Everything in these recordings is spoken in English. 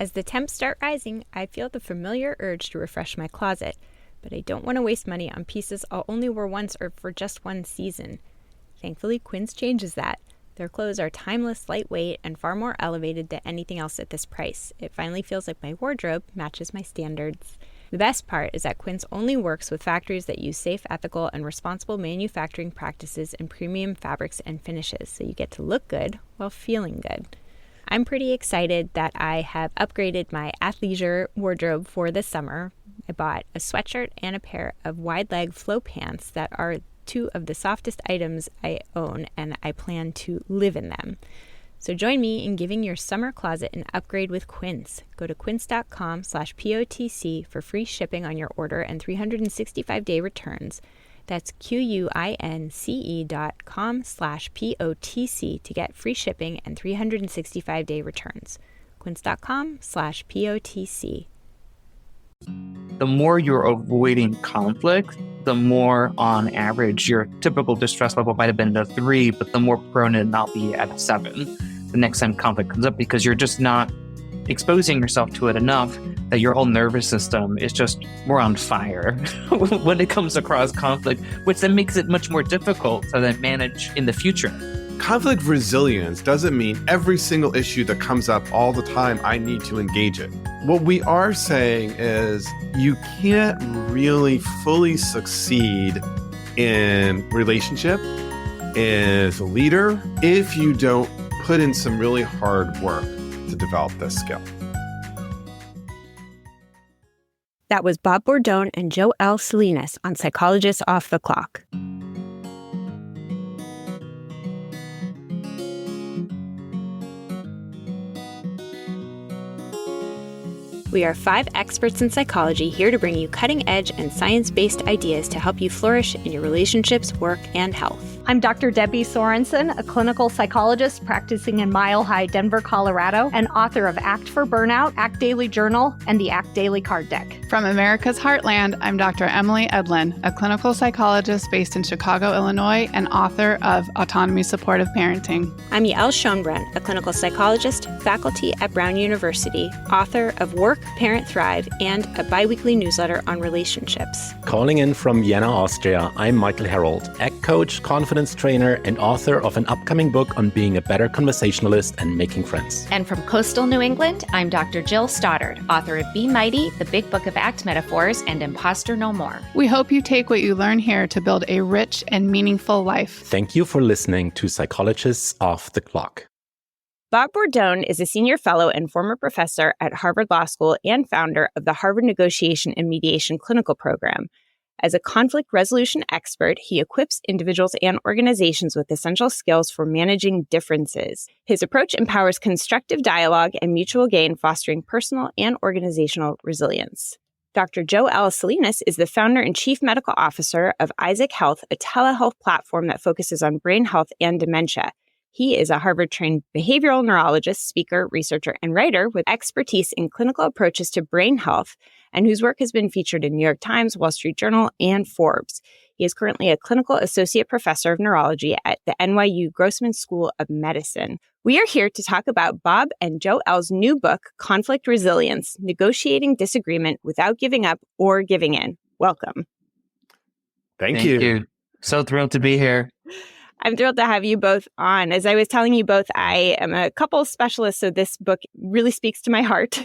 As the temps start rising, I feel the familiar urge to refresh my closet, but I don't want to waste money on pieces I'll only wear once or for just one season. Thankfully, Quince changes that. Their clothes are timeless, lightweight, and far more elevated than anything else at this price. It finally feels like my wardrobe matches my standards. The best part is that Quince only works with factories that use safe, ethical, and responsible manufacturing practices and premium fabrics and finishes, so you get to look good while feeling good. I'm pretty excited that I have upgraded my athleisure wardrobe for this summer. I bought a sweatshirt and a pair of wide-leg flow pants that are two of the softest items I own, and I plan to live in them. So join me in giving your summer closet an upgrade with Quince. Go to quince.com/POTC for free shipping on your order and 365-day returns. That's QUINCE.com/POTC to get free shipping and 365-day returns. Quince.com/POTC. The more you're avoiding conflict, the more, on average, your typical distress level might have been a 3, but the more prone to not be at a 7 the next time conflict comes up, because you're just not exposing yourself to it enough that your whole nervous system is just more on fire when it comes across conflict, which then makes it much more difficult to then manage in the future. Conflict resilience doesn't mean every single issue that comes up all the time I need to engage it. What we are saying is you can't really fully succeed in relationship as a leader if you don't put in some really hard work to develop this skill. That was Bob Bordone and Yael Salinas on Psychologists Off the Clock. We are 5 experts in psychology here to bring you cutting-edge and science-based ideas to help you flourish in your relationships, work, and health. I'm Dr. Debbie Sorensen, a clinical psychologist practicing in Mile High, Denver, Colorado, and author of Act for Burnout, Act Daily Journal, and the Act Daily Card Deck. From America's Heartland, I'm Dr. Emily Edlin, a clinical psychologist based in Chicago, Illinois, and author of Autonomy Supportive Parenting. I'm Yael Schoenbrunn, a clinical psychologist, faculty at Brown University, author of Work, Parent Thrive, and a biweekly newsletter on relationships. Calling in from Vienna, Austria, I'm Michael Herold, ACT coach, confidence trainer, and author of an upcoming book on being a better conversationalist and making friends. And from coastal New England, I'm Dr. Jill Stoddard, author of Be Mighty, The Big Book of ACT Metaphors, and Imposter No More. We hope you take what you learn here to build a rich and meaningful life. Thank you for listening to Psychologists Off the Clock. Bob Bordone is a senior fellow and former professor at Harvard Law School and founder of the Harvard Negotiation and Mediation Clinical Program. As a conflict resolution expert, he equips individuals and organizations with essential skills for managing differences. His approach empowers constructive dialogue and mutual gain, fostering personal and organizational resilience. Dr. Yael Salinas is the founder and chief medical officer of Isaac Health, a telehealth platform that focuses on brain health and dementia. He is a Harvard-trained behavioral neurologist, speaker, researcher, and writer with expertise in clinical approaches to brain health, and whose work has been featured in New York Times, Wall Street Journal, and Forbes. He is currently a clinical associate professor of neurology at the NYU Grossman School of Medicine. We are here to talk about Bob and Yael's new book, Conflict Resilience: Negotiating Disagreement Without Giving Up or Giving In. Welcome. Thank you. So thrilled to be here. I'm thrilled to have you both on. As I was telling you both, I am a couples specialist, so this book really speaks to my heart.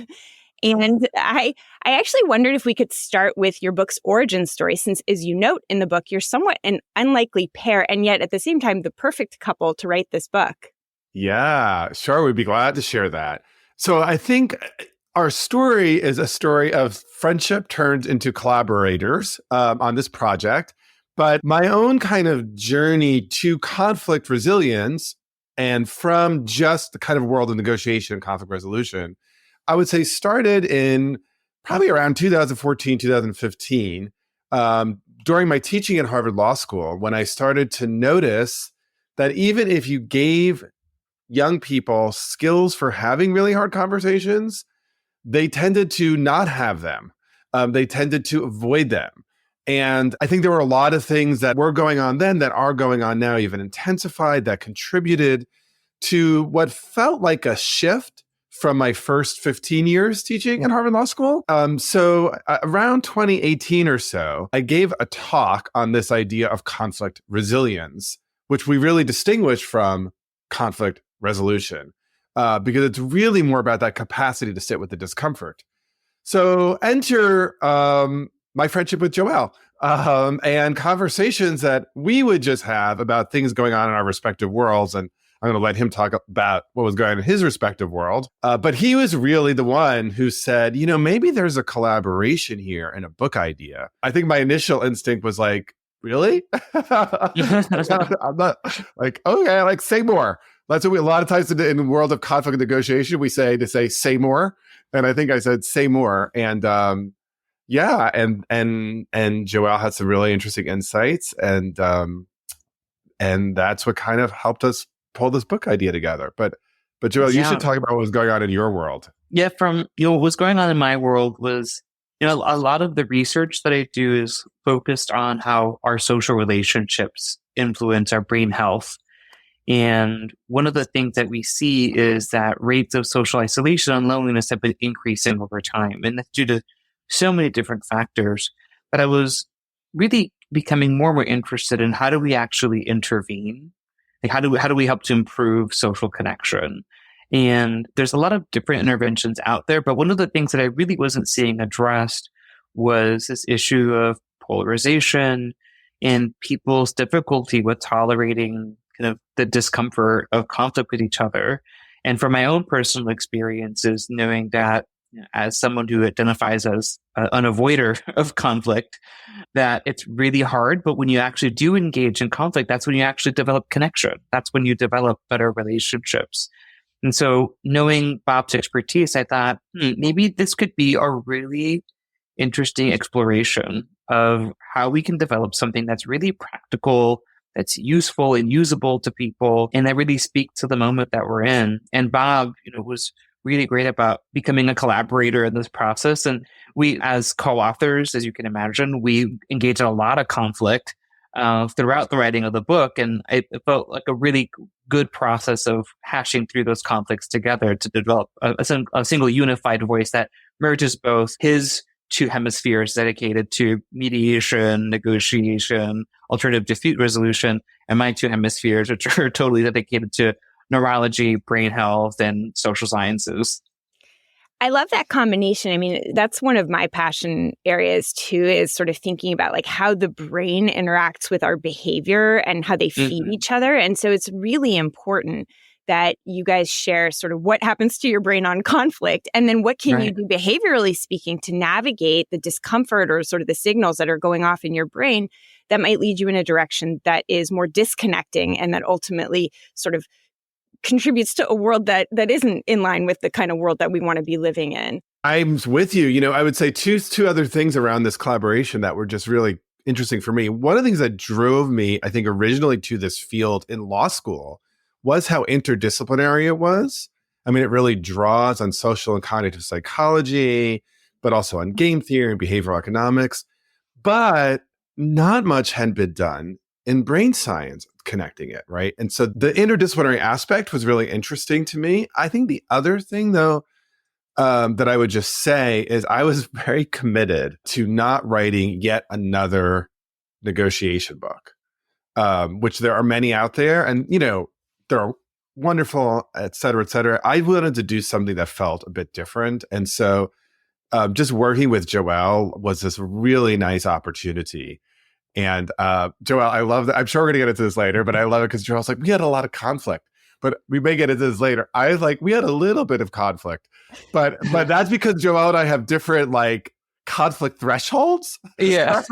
And I actually wondered if we could start with your book's origin story, since, as you note in the book, you're somewhat an unlikely pair, and yet at the same time, the perfect couple to write this book. Yeah, sure. We'd be glad to share that. So I think our story is a story of friendship turned into collaborators on this project. But my own kind of journey to conflict resilience, and from just the kind of world of negotiation and conflict resolution, I would say started in probably around 2014, 2015, during my teaching at Harvard Law School, when I started to notice that even if you gave young people skills for having really hard conversations, they tended to not have them. They tended to avoid them. And I think there were a lot of things that were going on then that are going on now, even intensified, that contributed to what felt like a shift from my first 15 years teaching at Harvard Law School. So around 2018 or so, I gave a talk on this idea of conflict resilience, which we really distinguish from conflict resolution, because it's really more about that capacity to sit with the discomfort. So enter my friendship with Yael, and conversations that we would just have about things going on in our respective worlds. And I'm going to let him talk about what was going on in his respective world. But he was really the one who said, maybe there's a collaboration here and a book idea. I think my initial instinct was like, really? I'm not like, okay, like say more. That's what a lot of times in the world of conflict and negotiation, we say say more. And I think I said say more. And and Yael had some really interesting insights. And that's what kind of helped us pull this book idea together. But Yael, you should talk about what was going on in your world. Yeah, what was going on in my world was, a lot of the research that I do is focused on how our social relationships influence our brain health. And one of the things that we see is that rates of social isolation and loneliness have been increasing over time. And that's due to so many different factors. But I was really becoming more and more interested in how do we actually intervene? Like how do we help to improve social connection? And there's a lot of different interventions out there, but one of the things that I really wasn't seeing addressed was this issue of polarization and people's difficulty with tolerating kind of the discomfort of conflict with each other. And from my own personal experiences, knowing that as someone who identifies as an avoider of conflict, that it's really hard. But when you actually do engage in conflict, that's when you actually develop connection. That's when you develop better relationships. And so knowing Bob's expertise, I thought, maybe this could be a really interesting exploration of how we can develop something that's really practical, that's useful and usable to people, and that really speaks to the moment that we're in. And Bob, was really great about becoming a collaborator in this process. And we, as co-authors, as you can imagine, we engage in a lot of conflict throughout the writing of the book. And it felt like a really good process of hashing through those conflicts together to develop a single unified voice that merges both his two hemispheres dedicated to mediation, negotiation, alternative dispute resolution, and my two hemispheres, which are totally dedicated to neurology, brain health, and social sciences. I love that combination. I mean, that's one of my passion areas too, is sort of thinking about like how the brain interacts with our behavior and how they feed each other. And so it's really important that you guys share sort of what happens to your brain on conflict, and then what can you do behaviorally speaking to navigate the discomfort or sort of the signals that are going off in your brain that might lead you in a direction that is more disconnecting and that ultimately sort of contributes to a world that isn't in line with the kind of world that we want to be living in. I'm with you. I would say two other things around this collaboration that were just really interesting for me. One of the things that drove me, I think, originally to this field in law school was how interdisciplinary it was. I mean, it really draws on social and cognitive psychology, but also on game theory and behavioral economics. But not much had been done in brain science connecting it, right? And so the interdisciplinary aspect was really interesting to me. I think the other thing, though, that I would just say is I was very committed to not writing yet another negotiation book, which there are many out there. And, they're wonderful, et cetera, et cetera. I wanted to do something that felt a bit different. And so just working with Yael was this really nice opportunity. And Yael, I love that. I'm sure we're going to get into this later, but I love it because Yael's like, we had a lot of conflict, but we may get into this later. I was like, we had a little bit of conflict, but that's because Yael and I have different conflict thresholds. Yeah.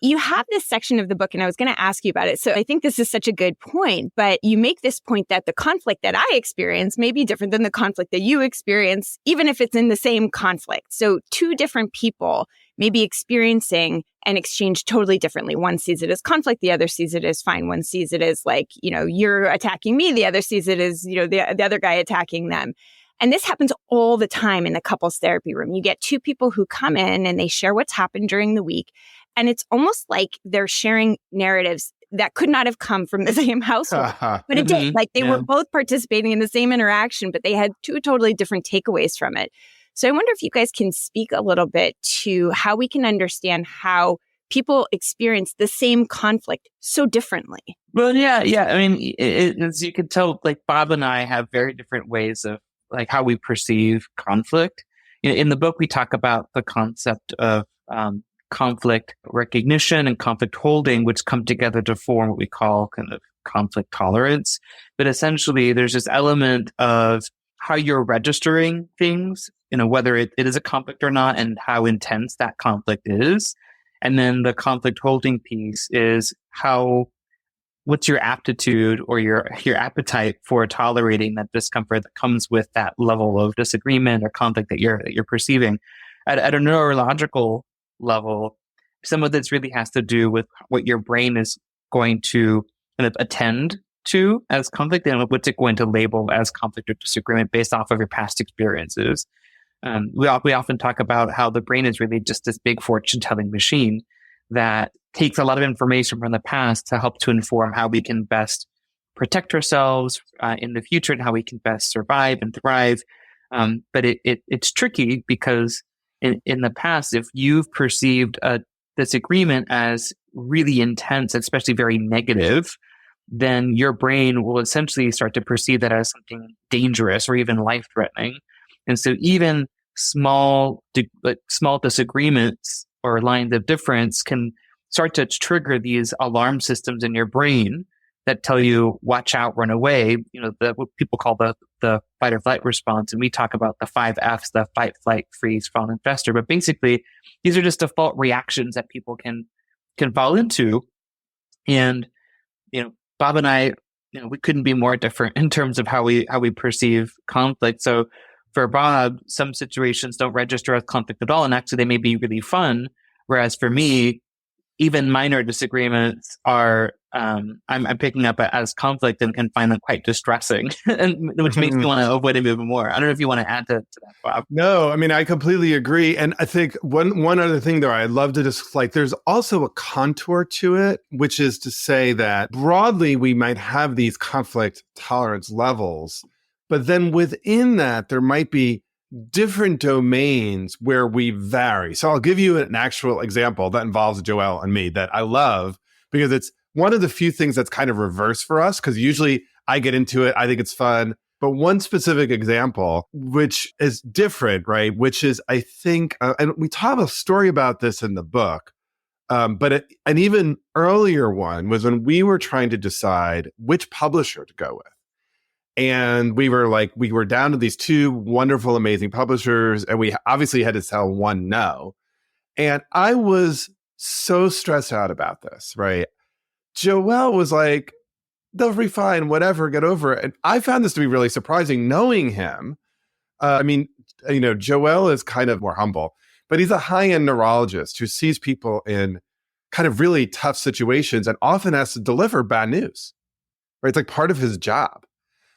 You have this section of the book, and I was going to ask you about it. So I think this is such a good point, but you make this point that the conflict that I experience may be different than the conflict that you experience, even if it's in the same conflict. So two different people may be experiencing an exchange totally differently. One sees it as conflict, the other sees it as fine. One sees it as like, you're attacking me. The other sees it as, the other guy attacking them. And this happens all the time in the couples therapy room. You get two people who come in and they share what's happened during the week. And it's almost like they're sharing narratives that could not have come from the same household. But it did. Like they were both participating in the same interaction, but they had two totally different takeaways from it. So I wonder if you guys can speak a little bit to how we can understand how people experience the same conflict so differently. Well, yeah. I mean, as you can tell, like Bob and I have very different ways of like how we perceive conflict. In the book, we talk about the concept of conflict recognition and conflict holding, which come together to form what we call kind of conflict tolerance. But essentially, there's this element of how you're registering things, whether it is a conflict or not, and how intense that conflict is. And then the conflict holding piece is what's your aptitude or your appetite for tolerating that discomfort that comes with that level of disagreement or conflict that you're perceiving. At a neurological level, some of this really has to do with what your brain is going to kind of attend to as conflict and what's it going to label as conflict or disagreement based off of your past experiences. We often talk about how the brain is really just this big fortune-telling machine that takes a lot of information from the past to help to inform how we can best protect ourselves in the future and how we can best survive and thrive. But it's tricky because in the past, if you've perceived a disagreement as really intense, especially very negative, then your brain will essentially start to perceive that as something dangerous or even life-threatening. And so even small disagreements or lines of difference can start to trigger these alarm systems in your brain that tell you, watch out, run away, what people call the fight or flight response. And we talk about the 5 Fs, the fight, flight, freeze, fawn, and fester. But basically, these are just default reactions that people can fall into. And, Bob and I, we couldn't be more different in terms of how we perceive conflict. So for Bob, some situations don't register as conflict at all. And actually, they may be really fun. Whereas for me, even minor disagreements are, I'm picking up as conflict and can find them quite distressing, and which makes me want to avoid them even more. I don't know if you want to add to that, Bob. No, I mean, I completely agree. And I think one other thing there, I'd love to just there's also a contour to it, which is to say that broadly, we might have these conflict tolerance levels, but then within that, there might be different domains where we vary. So I'll give you an actual example that involves Yael and me that I love because it's one of the few things that's kind of reverse for us, because usually I get into it, I think it's fun. But one specific example, which is different, right? Which is, I think, and we tell a story about this in the book, but an even earlier one was when we were trying to decide which publisher to go with. And we were down to these 2 wonderful, amazing publishers, and we obviously had to tell one no. And I was so stressed out about this, right? Yael was like, they'll be fine, whatever, get over it. And I found this to be really surprising knowing him. Yael is kind of more humble, but he's a high-end neurologist who sees people in kind of really tough situations and often has to deliver bad news, right? It's like part of his job.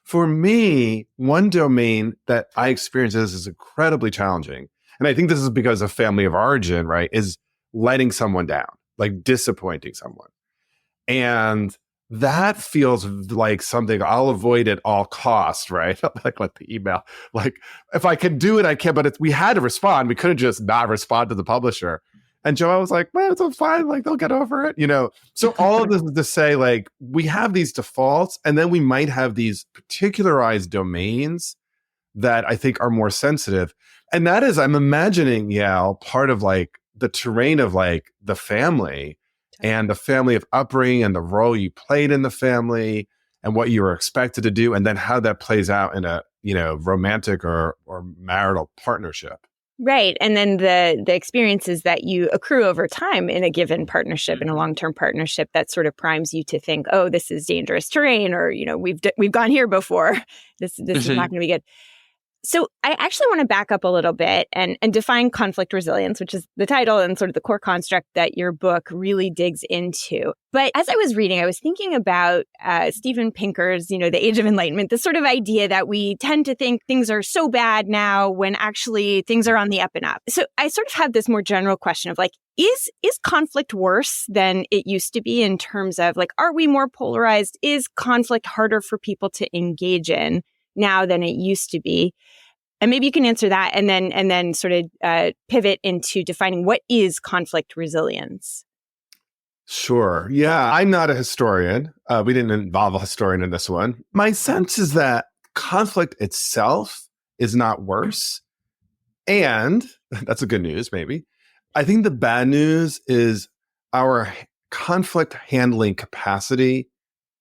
For me, one domain that I experience this is incredibly challenging, and I think this is because of family of origin, right, is letting someone down, like disappointing someone. And that feels like something I'll avoid at all costs, right? Like the email. Like, if I can do it, I can, but we had to respond. We couldn't just not respond to the publisher. And Yael was like, well, it's fine. Like, they'll get over it, So all of this is to say, like, we have these defaults, and then we might have these particularized domains that I think are more sensitive. And that is, I'm imagining, Yael, part of like the terrain of like the family and the family of upbringing and the role you played in the family and what you were expected to do, and then how that plays out in a, romantic or marital partnership. Right. And then the experiences that you accrue over time in a given partnership, in a long-term partnership, that sort of primes you to think, oh, this is dangerous terrain, or, we've gone here before. This is not going to be good. So I actually want to back up a little bit and define conflict resilience, which is the title and sort of the core construct that your book really digs into. But as I was reading, I was thinking about Steven Pinker's, The Age of Enlightenment, this sort of idea that we tend to think things are so bad now when actually things are on the up and up. So I sort of have this more general question of is conflict worse than it used to be in terms of are we more polarized? Is conflict harder for people to engage in now than it used to be? And maybe you can answer that and then sort of pivot into defining what is conflict resilience. Sure. Yeah, I'm not a historian. We didn't involve a historian in this one. My sense is that conflict itself is not worse. And that's the good news, maybe. I think the bad news is our conflict handling capacity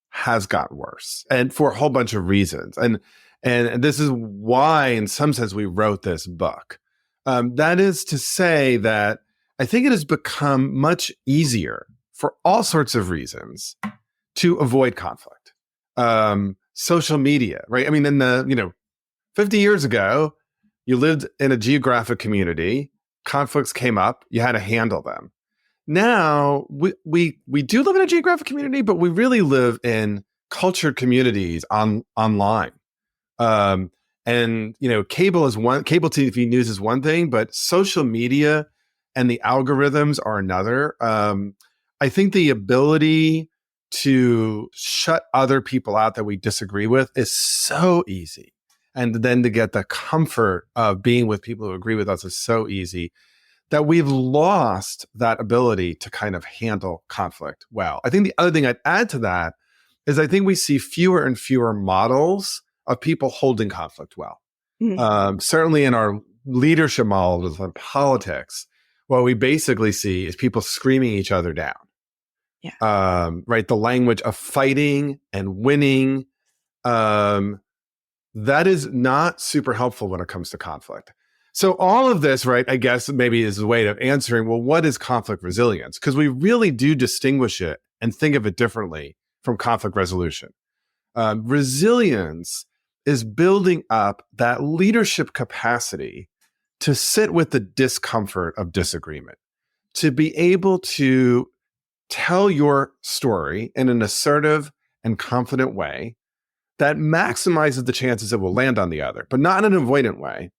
has gotten worse, and for a whole bunch of reasons. And this is why, in some sense, we wrote this book. That is to say that I think it has become much easier for all sorts of reasons to avoid conflict. Social media, right? I mean, 50 years ago, you lived in a geographic community, conflicts came up, you had to handle them. Now, we do live in a geographic community, but we really live in cultured communities online. Cable TV news is one thing, but social media and the algorithms are another. I think the ability to shut other people out that we disagree with is so easy. And then to get the comfort of being with people who agree with us is so easy that we've lost that ability to kind of handle conflict well. I think the other thing I'd add to that is I think we see fewer and fewer models of people holding conflict well. Mm-hmm. Certainly in our leadership models in politics, what we basically see is people screaming each other down. Yeah. Right. The language of fighting and winning, that is not super helpful when it comes to conflict. So all of this, right, I guess maybe is a way of answering, well, what is conflict resilience? Because we really do distinguish it and think of it differently from conflict resolution. Resilience is building up that leadership capacity to sit with the discomfort of disagreement, to be able to tell your story in an assertive and confident way that maximizes the chances it will land on the other, but not in an avoidant way.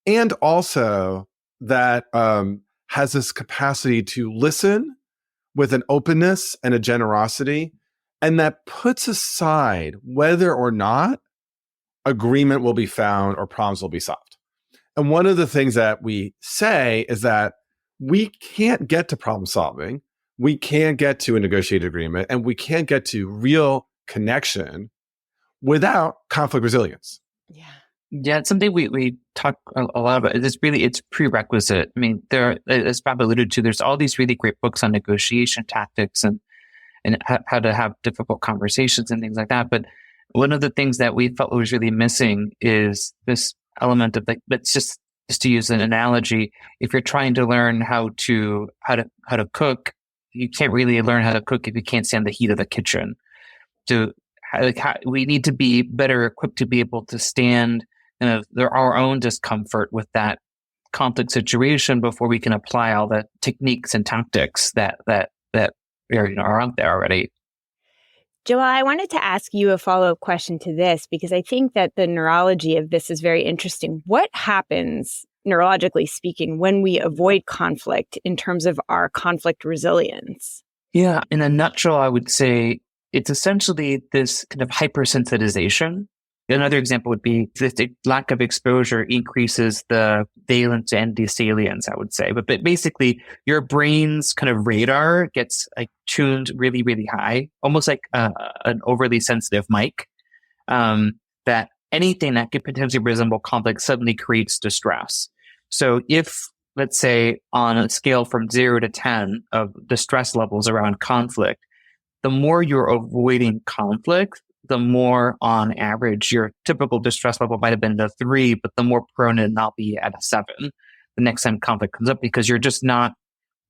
And also that has this capacity to listen with an openness and a generosity, and that puts aside whether or not agreement will be found or problems will be solved. And one of the things that we say is that we can't get to problem solving, we can't get to a negotiated agreement, and we can't get to real connection without conflict resilience. Yeah. Yeah, it's something we talk a lot about. It's prerequisite. I mean, as Bob alluded to, there's all these really great books on negotiation tactics and how to have difficult conversations and things like that. But one of the things that we felt was really missing is this element of let's just to use an analogy, if you're trying to learn how to cook, you can't really learn how to cook if you can't stand the heat of the kitchen. So we need to be better equipped to be able to stand our own discomfort with that conflict situation before we can apply all the techniques and tactics that are out there already. Joelle, I wanted to ask you a follow-up question to this because I think that the neurology of this is very interesting. What happens, neurologically speaking, when we avoid conflict in terms of our conflict resilience? Yeah, in a nutshell, I would say it's essentially this kind of hypersensitization. Another example would be this lack of exposure increases the valence and desalience, I would say. But basically, your brain's kind of radar gets tuned really, really high, almost like an overly sensitive mic, that anything that could potentially resemble conflict suddenly creates distress. So if, let's say, on a scale from 0 to 10 of distress levels around conflict, the more you're avoiding conflict, the more on average your typical distress level might have been a 3, but the more prone to not be at a 7 the next time conflict comes up, because you're just not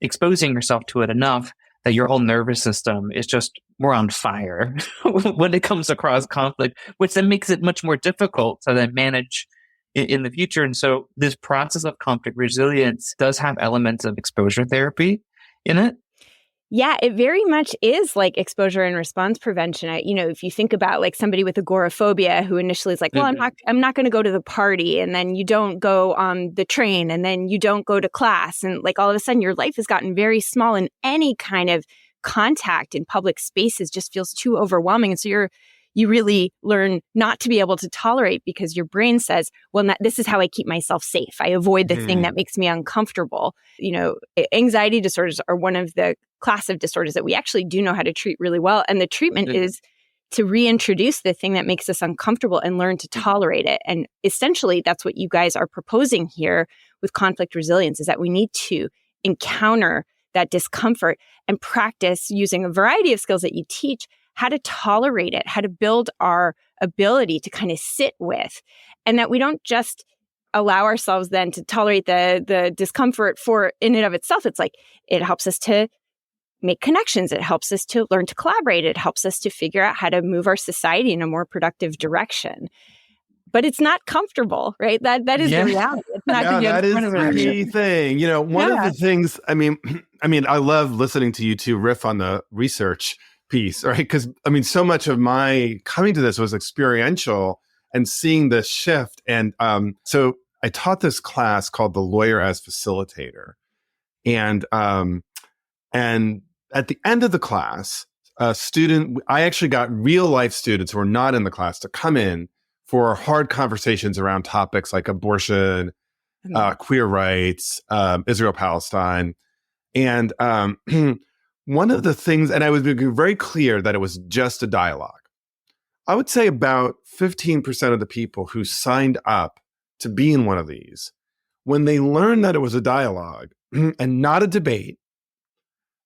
exposing yourself to it enough that your whole nervous system is just more on fire when it comes across conflict, which then makes it much more difficult to then manage in the future. And so this process of conflict resilience does have elements of exposure therapy in it. Yeah, it very much is like exposure and response prevention. If you think about like somebody with agoraphobia who initially is like, well, I'm not going to go to the party, and then you don't go on the train, and then you don't go to class, and like all of a sudden your life has gotten very small, and any kind of contact in public spaces just feels too overwhelming. And so you really learn not to be able to tolerate, because your brain says, well, this is how I keep myself safe. I avoid the thing that makes me uncomfortable. Anxiety disorders are one of the class of disorders that we actually do know how to treat really well. And the treatment is to reintroduce the thing that makes us uncomfortable and learn to tolerate it. And essentially, that's what you guys are proposing here with conflict resilience, is that we need to encounter that discomfort and practice using a variety of skills that you teach, how to tolerate it, how to build our ability to kind of sit with, and that we don't just allow ourselves then to tolerate the discomfort for in and of itself. It's like it helps us to make connections. It helps us to learn to collaborate. It helps us to figure out how to move our society in a more productive direction. But it's not comfortable, right? That is the reality. It's not going to that is the key thing. One of the things, I mean, I love listening to you two riff on the research piece, right? Because so much of my coming to this was experiential and seeing this shift. And so I taught this class called The Lawyer as Facilitator. And at the end of the class, I actually got real life students who were not in the class to come in for hard conversations around topics like abortion, queer rights, Israel-Palestine. And one of the things, and I was very clear that it was just a dialogue. I would say about 15% of the people who signed up to be in one of these, when they learned that it was a dialogue and not a debate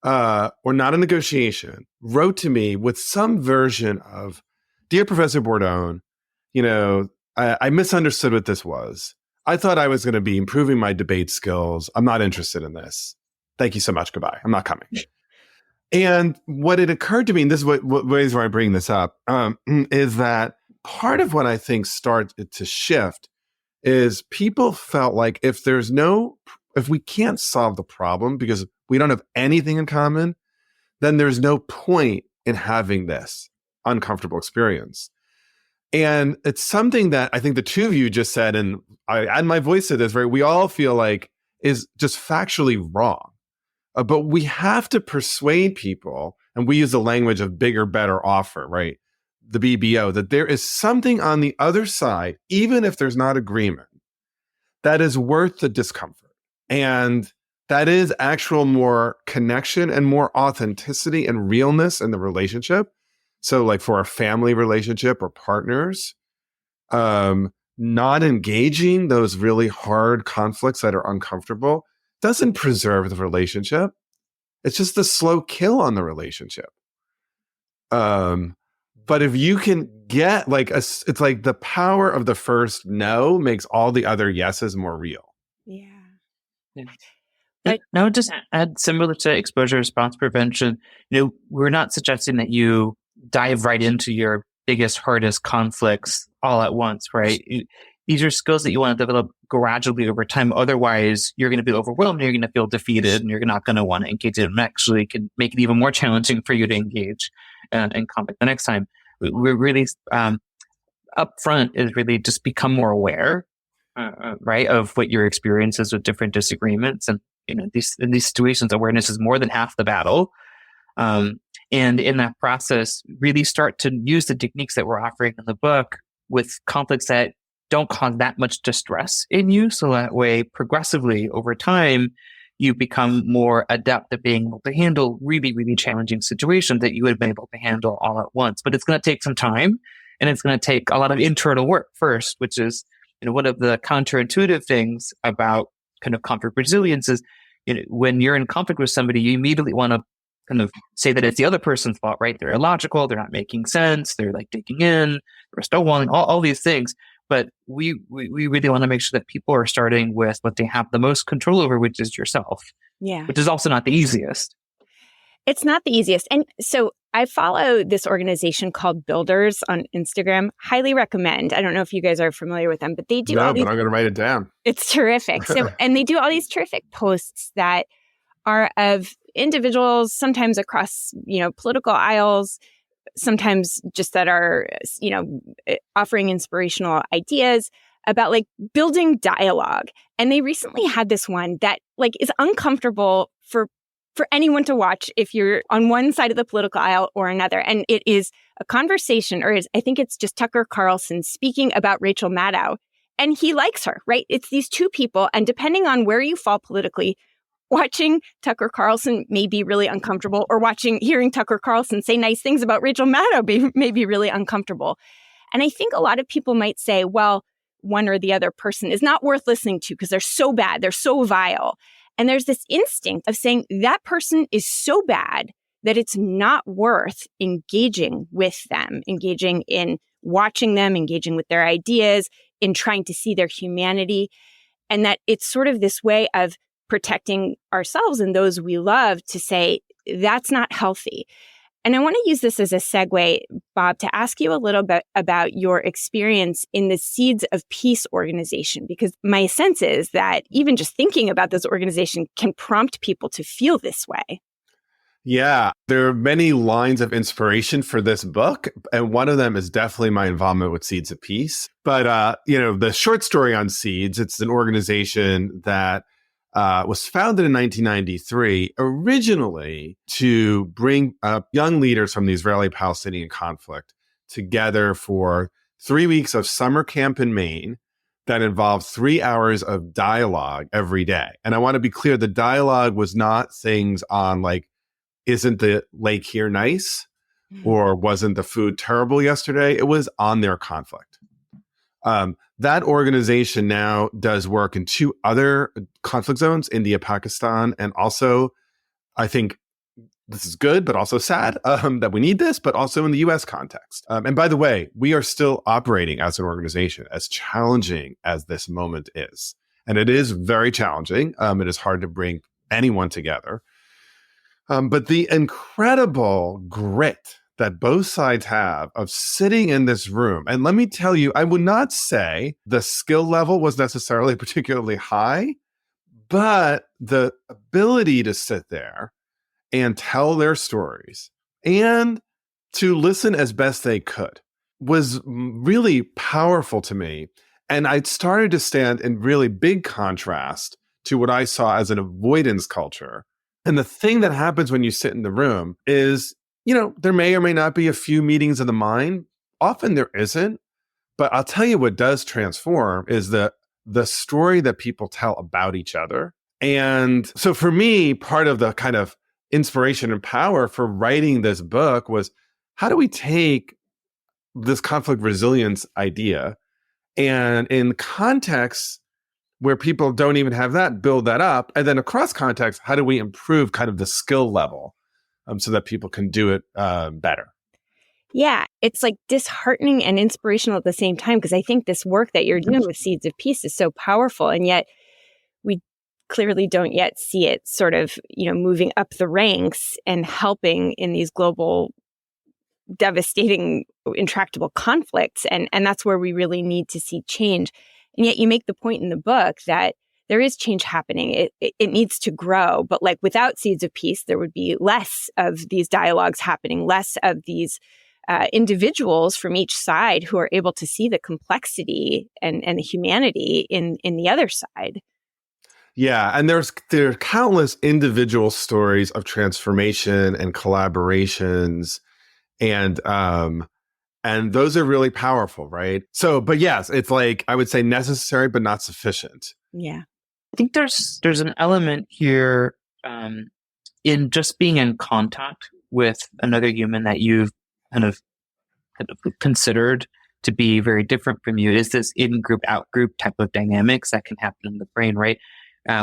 or not a negotiation, wrote to me with some version of, "Dear Professor Bordone, I misunderstood what this was. I thought I was going to be improving my debate skills. I'm not interested in this. Thank you so much. Goodbye. I'm not coming." And what it occurred to me, and this is what ways where I bring this up, is that part of what I think started to shift is people felt like if we can't solve the problem because we don't have anything in common, then there's no point in having this uncomfortable experience. And it's something that I think the two of you just said, and I add my voice to this, right? We all feel like is just factually wrong. But we have to persuade people, and we use the language of bigger, better offer, right? The BBO, that there is something on the other side, even if there's not agreement, that is worth the discomfort. And that is actual more connection and more authenticity and realness in the relationship. So like for a family relationship or partners, not engaging those really hard conflicts that are uncomfortable doesn't preserve the relationship. It's just a slow kill on the relationship. But if you can get it's like the power of the first no makes all the other yeses more real. Yeah. Now, just add similar to exposure response prevention, we're not suggesting that you dive right into your biggest, hardest conflicts all at once, right? These are skills that you want to develop gradually over time. Otherwise, you're going to be overwhelmed, you're going to feel defeated, and you're not going to want to engage in it. And actually can make it even more challenging for you to engage in conflict the next time. We're really up front is really just become more aware, right, of what your experiences with different disagreements. And in these situations, awareness is more than half the battle. And in that process, really start to use the techniques that we're offering in the book with conflicts that don't cause that much distress in you. So that way, progressively over time, you become more adept at being able to handle really, really challenging situations that you would have been able to handle all at once. But it's going to take some time, and it's going to take a lot of internal work first, which is one of the counterintuitive things about kind of conflict resilience is when you're in conflict with somebody, you immediately want to kind of say that it's the other person's fault, right? They're illogical, they're not making sense, they're like digging in, they're stonewalling, all these things. But we really want to make sure that people are starting with what they have the most control over, which is yourself. Yeah. Which is also not the easiest. It's not the easiest. And so I follow this organization called Builders on Instagram. Highly recommend. I don't know if you guys are familiar with them, but they do No, all these. but I'm going to write it down. It's terrific. So, and they do all these terrific posts that are of individuals, sometimes across, political aisles, sometimes just that are, offering inspirational ideas about like building dialogue. And they recently had this one that like is uncomfortable for anyone to watch if you're on one side of the political aisle or another. And it is a conversation, I think it's just Tucker Carlson speaking about Rachel Maddow. And he likes her, right? It's these two people. And depending on where you fall politically, watching Tucker Carlson may be really uncomfortable, or hearing Tucker Carlson say nice things about Rachel Maddow may be really uncomfortable. And I think a lot of people might say, well, one or the other person is not worth listening to because they're so bad, they're so vile. And there's this instinct of saying that person is so bad that it's not worth engaging with them, engaging in watching them, engaging with their ideas, in trying to see their humanity. And that it's sort of this way of protecting ourselves and those we love to say, that's not healthy. And I want to use this as a segue, Bob, to ask you a little bit about your experience in the Seeds of Peace organization, because my sense is that even just thinking about this organization can prompt people to feel this way. Yeah, there are many lines of inspiration for this book, and one of them is definitely my involvement with Seeds of Peace. But, the short story on Seeds, it's an organization that was founded in 1993, originally to bring young leaders from the Israeli-Palestinian conflict together for 3 weeks of summer camp in Maine that involved 3 hours of dialogue every day. And I want to be clear, the dialogue was not things on like, isn't the lake here nice? Or wasn't the food terrible yesterday? It was on their conflict. That organization now does work in 2 other conflict zones, India, Pakistan, and also, I think this is good, but also sad that we need this, but also in the US context. And by the way, we are still operating as an organization, as challenging as this moment is. And it is very challenging. It is hard to bring anyone together. But the incredible grit that both sides have of sitting in this room. And let me tell you, I would not say the skill level was necessarily particularly high, but the ability to sit there and tell their stories and to listen as best they could was really powerful to me. And I started to stand in really big contrast to what I saw as an avoidance culture. And the thing that happens when you sit in the room is, there may or may not be a few meetings of the mind. Often there isn't. But I'll tell you what does transform is the story that people tell about each other. And so for me, part of the kind of inspiration and power for writing this book was, how do we take this conflict resilience idea and in contexts where people don't even have that, build that up? And then across context, how do we improve kind of the skill level so that people can do it better? Yeah, it's like disheartening and inspirational at the same time, because I think this work that you're doing with Seeds of Peace is so powerful. And yet we clearly don't yet see it sort of, moving up the ranks and helping in these global, devastating, intractable conflicts. And that's where we really need to see change. And yet you make the point in the book that there is change happening. It needs to grow. But like without Seeds of Peace, there would be less of these dialogues happening, less of these individuals from each side who are able to see the complexity and the humanity in the other side. Yeah, and there are countless individual stories of transformation and collaborations, and those are really powerful, right? So, but yes, it's like I would say necessary but not sufficient. Yeah, I think there's an element here in just being in contact with another human that you've kind of considered to be very different from you. Is this in-group, out-group type of dynamics that can happen in the brain, right?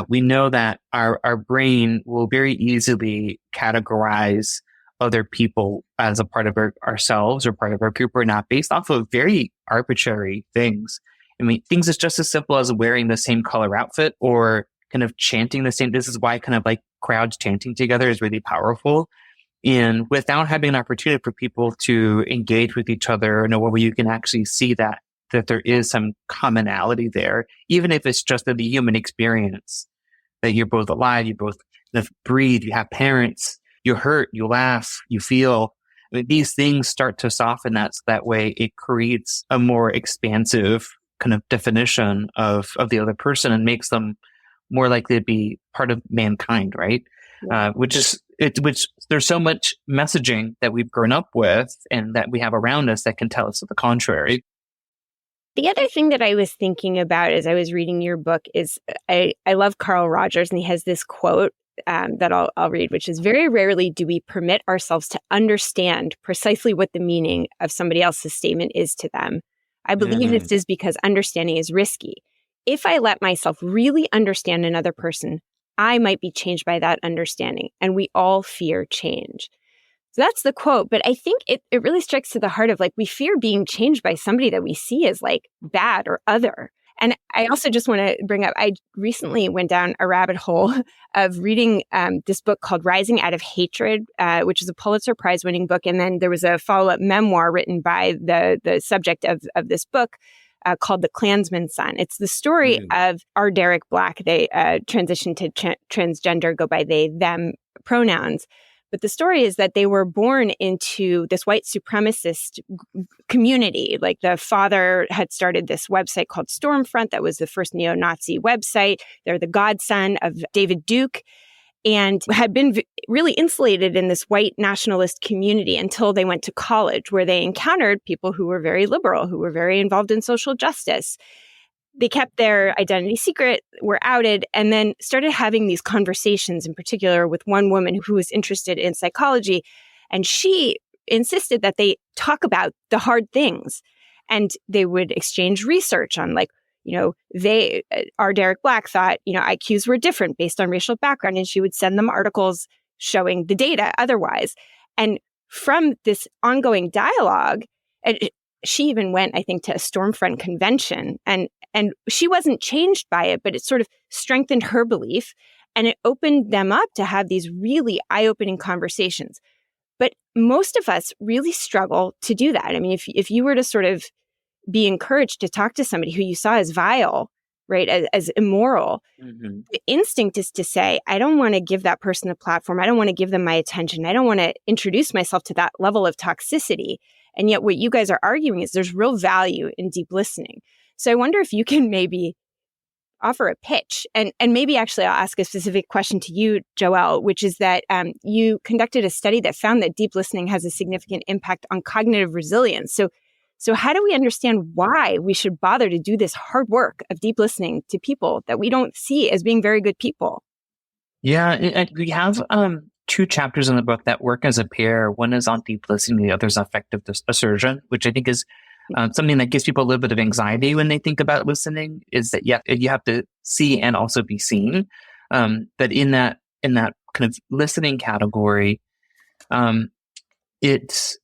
We know that our brain will very easily categorize other people as a part of ourselves or part of our group or not, based off of very arbitrary things. I mean, things is just as simple as wearing the same color outfit or kind of chanting the same. This is why kind of like crowds chanting together is really powerful. And without having an opportunity for people to engage with each other in a way where you can actually see that there is some commonality there, even if it's just in the human experience, that you're both alive, you both breathe, you have parents, you hurt, you laugh, you feel. I mean, these things start to soften that, so that way it creates a more expansive kind of definition of the other person and makes them more likely to be part of mankind, right? Which there's so much messaging that we've grown up with and that we have around us that can tell us to the contrary. The other thing that I was thinking about as I was reading your book is I love Carl Rogers, and he has this quote that I'll read, which is, "Very rarely do we permit ourselves to understand precisely what the meaning of somebody else's statement is to them. I believe this is because understanding is risky. If I let myself really understand another person, I might be changed by that understanding, and we all fear change." So that's the quote, but I think it really strikes to the heart of, like, we fear being changed by somebody that we see as like bad or other. And I also just want to bring up, I recently went down a rabbit hole of reading this book called Rising Out of Hatred, which is a Pulitzer Prize winning book. And then there was a follow-up memoir written by the subject of this book called The Klansman's Son. It's the story of our Derek Black. They transitioned to transgender, go by they, them pronouns. But the story is that they were born into this white supremacist community. Like, the father had started this website called Stormfront that was the first neo-Nazi website. They're the godson of David Duke and had been really insulated in this white nationalist community until they went to college, where they encountered people who were very liberal, who were very involved in social justice. They kept their identity secret, were outed, and then started having these conversations, in particular with one woman who was interested in psychology. And she insisted that they talk about the hard things. And they would exchange research on, like, our Derek Black thought, IQs were different based on racial background. And she would send them articles showing the data otherwise. And from this ongoing dialogue, she even went, I think, to a Stormfront convention, and she wasn't changed by it, but it sort of strengthened her belief, and it opened them up to have these really eye-opening conversations. But most of us really struggle to do that. I mean, if you were to sort of be encouraged to talk to somebody who you saw as vile, right, as immoral, the instinct is to say, I don't want to give that person a platform. I don't want to give them my attention. I don't want to introduce myself to that level of toxicity. And yet what you guys are arguing is there's real value in deep listening. So I wonder if you can maybe offer a pitch, and maybe actually I'll ask a specific question to you, Yael, which is that you conducted a study that found that deep listening has a significant impact on cognitive resilience. So how do we understand why we should bother to do this hard work of deep listening to people that we don't see as being very good people? Yeah, and we have two chapters in the book that work as a pair. One is on deep listening, the other is affective assertion, which I think is something that gives people a little bit of anxiety when they think about listening, is that you have to see and also be seen. But in that kind of listening category, it's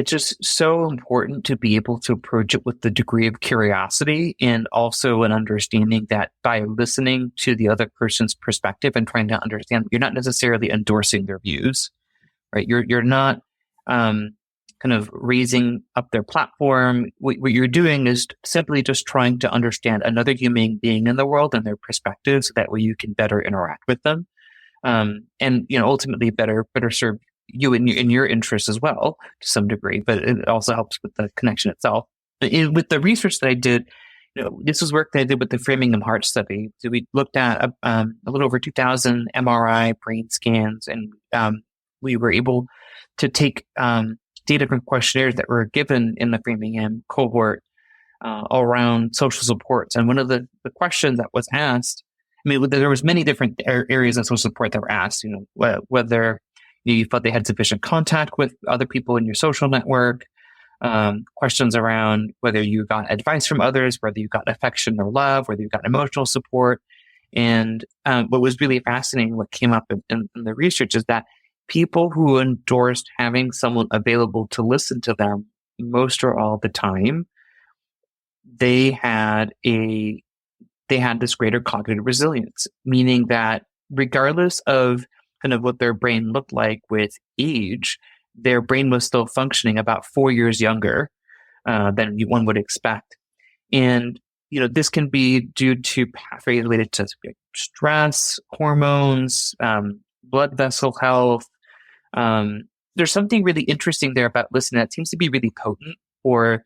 just so important to be able to approach it with the degree of curiosity and also an understanding that by listening to the other person's perspective and trying to understand, you're not necessarily endorsing their views, right? You're not kind of raising up their platform. What you're doing is simply just trying to understand another human being in the world and their perspectives, so that way you can better interact with them, and ultimately better serve you in your interests as well to some degree. But it also helps with the connection itself. With the research that I did, this was work that I did with the Framingham Heart Study. So we looked at a little over 2,000 MRI brain scans, and we were able to take data from questionnaires that were given in the Framingham cohort around social supports. And one of the questions that was asked, I mean, there was many different areas of social support that were asked, whether you felt they had sufficient contact with other people in your social network, questions around whether you got advice from others, whether you got affection or love, whether you got emotional support. And what was really fascinating, what came up in the research, is that people who endorsed having someone available to listen to them most or all the time, they had this greater cognitive resilience, meaning that regardless of kind of what their brain looked like with age, their brain was still functioning about 4 years younger than one would expect. And, this can be due to pathways related to stress, hormones, blood vessel health. There's something really interesting there about listening that seems to be really potent for